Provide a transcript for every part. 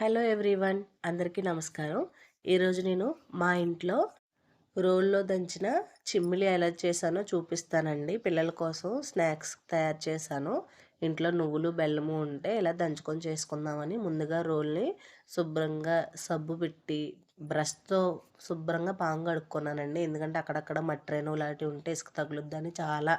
Hello everyone, అందరికీ నమస్కారం. ఈరోజు నేను మా ఇంట్లో రోల్లో దంచిన చిమ్మిలి ఎలా చేశానో చూపిస్తానండి. పిల్లల కోసం స్నాక్స్ తయారు చేశాను. ఇంట్లో నువ్వులు బెల్లము ఉంటే ఇలా దంచుకొని చేసుకుందామని ముందుగా రోల్ని శుభ్రంగా సబ్బు పెట్టి బ్రష్తో శుభ్రంగా పాము కడుక్కున్నానండి. ఎందుకంటే అక్కడక్కడ మట్టి రేణువు లాంటివి ఉంటే ఇసుక తగులుద్దని చాలా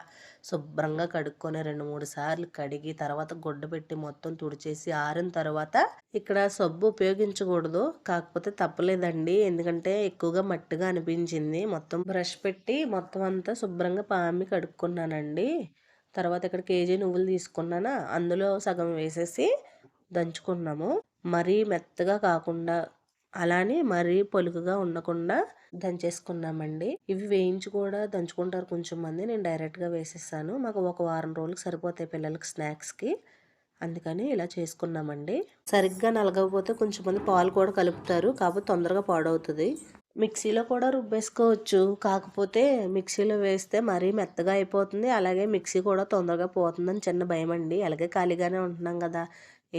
శుభ్రంగా కడుక్కొని 2-3 సార్లు కడిగి తర్వాత గుడ్డ పెట్టి మొత్తం తుడిచేసి ఆరిన తర్వాత ఇక్కడ సబ్బు ఉపయోగించకూడదు. కాకపోతే తప్పలేదండి. ఎందుకంటే ఎక్కువగా మట్టిగా అనిపించింది. మొత్తం బ్రష్ పెట్టి మొత్తం అంతా శుభ్రంగా పామి కడుక్కున్నానండి. తర్వాత ఇక్కడ కేజీ నువ్వులు తీసుకున్నానా, అందులో సగం వేసేసి దంచుకున్నాము. మరీ మెత్తగా కాకుండా అలానే మరీ పొలుకుగా ఉండకుండా దంచేసుకున్నామండి. ఇవి వేయించి కూడా దంచుకుంటారు కొంచెం మంది. నేను డైరెక్ట్గా వేసేసాను. మాకు ఒక వారం రోజులకు సరిపోతాయి పిల్లలకి స్నాక్స్కి. అందుకని ఇలా చేసుకున్నామండి. సరిగ్గా నలగకపోతే కొంచెం మంది పాలు కూడా కలుపుతారు. కాకపోతే తొందరగా పాడవుతుంది. మిక్సీలో కూడా రుబ్బేసుకోవచ్చు. కాకపోతే మిక్సీలో వేస్తే మరీ మెత్తగా అయిపోతుంది. అలాగే మిక్సీ కూడా తొందరగా పోతుందని చిన్న భయమండి. అలాగే ఖాళీగానే ఉంటున్నాం కదా,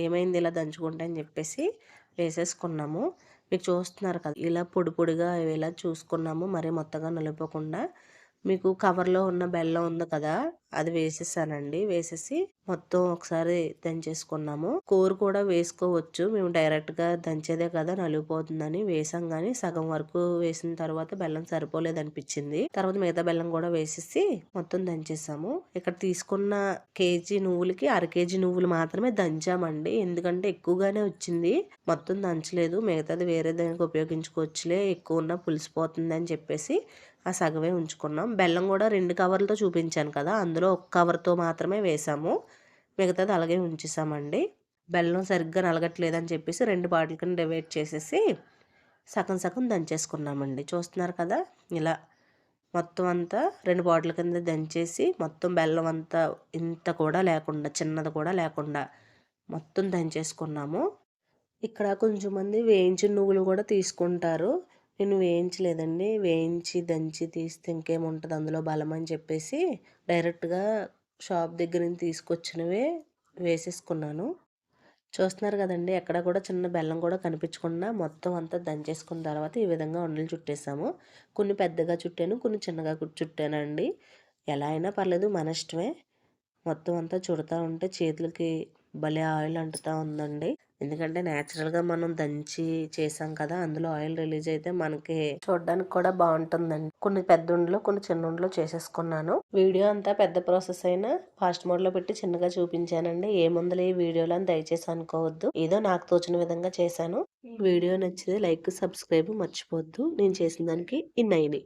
ఏమైంది ఇలా దంచుకుంటే అని చెప్పేసి వేసేసుకున్నాము. మీకు చూస్తున్నారు కదా, ఇలా పొడి పొడిగా ఇలా చూసుకున్నాము. మరీ మొత్తగా నలిపోకుండా. మీకు కవర్లో ఉన్న బెల్లం ఉంది కదా, అది వేసేసానండి. వేసేసి మొత్తం ఒకసారి దంచేసుకున్నాము. కూర కూడా వేసుకోవచ్చు. మేము డైరెక్ట్గా దంచేదే కదా నలిగిపోతుందని వేసాం, కానీ సగం వరకు వేసిన తర్వాత బెల్లం సరిపోలేదు అనిపించింది. తర్వాత మిగతా బెల్లం కూడా వేసేసి మొత్తం దంచేసాము. ఇక్కడ తీసుకున్న కేజీ నువ్వులకి 1/2 కేజీ నువ్వులు మాత్రమే దంచామండి. ఎందుకంటే ఎక్కువగానే వచ్చింది, మొత్తం దంచలేదు. మిగతాది వేరే దానికి ఉపయోగించుకోవచ్చులే, ఎక్కువ ఉన్న పులిసిపోతుంది అని చెప్పేసి ఆ సగమే ఉంచుకున్నాం. బెల్లం కూడా 2 కవర్లతో చూపించాను కదా, అందులో ఒక కవర్తో మాత్రమే వేసాము. మిగతాది అలాగే ఉంచేసామండి. బెల్లం సరిగ్గా నలగట్లేదని చెప్పేసి 2 బాటిల్ కింద డివైడ్ చేసేసి సగం సగం దంచేసుకున్నామండి. చూస్తున్నారు కదా, ఇలా మొత్తం అంతా 2 బాటిల్ కింద దంచేసి మొత్తం బెల్లం అంతా ఇంత కూడా లేకుండా, చిన్నది కూడా లేకుండా మొత్తం దంచేసుకున్నాము. ఇక్కడ కొంచెం మంది వేయించిన నువ్వులు కూడా తీసుకుంటారు. నేను వేయించలేదండి. వేయించి దంచి తీస్తే ఇంకేముంటుంది అందులో బలం అని చెప్పేసి డైరెక్ట్గా షాప్ దగ్గర నుంచి తీసుకొచ్చినవే వేసేసుకున్నాను. చూస్తున్నారు కదండి, ఎక్కడ కూడా చిన్న బెల్లం కూడా కనిపించకుండా మొత్తం అంతా దంచేసుకున్న తర్వాత ఈ విధంగా ఉండలు చుట్టేసాము. కొన్ని పెద్దగా చుట్టాను, కొన్ని చిన్నగా చుట్టానండి. ఎలా అయినా పర్లేదు, మన ఇష్టమే. మొత్తం అంతా చుడతా ఉంటే చేతులకి భలే ఆయిల్ అంటుతా ఉందండి. ఎందుకంటే న్యాచురల్గా మనం దంచి చేసాం కదా, అందులో ఆయిల్ రిలీజ్ అయితే మనకి చూడడానికి కూడా బాగుంటుందండి. కొన్ని పెద్ద ఉండలు, కొన్ని చిన్న ఉండలు చేసేసుకున్నాను. వీడియో అంతా పెద్ద ప్రాసెస్ అయినా ఫాస్ట్ మోడ్లో పెట్టి చిన్నగా చూపించానండి. ఏముందలే ఈ వీడియోలో అని దయచేసి అనుకోవద్దు. ఏదో నాకు తోచిన విధంగా చేశాను. వీడియో నచ్చితే లైక్, సబ్స్క్రైబ్ మర్చిపోవద్దు. నేను చేసిన దానికి ఇన్నైనాయి.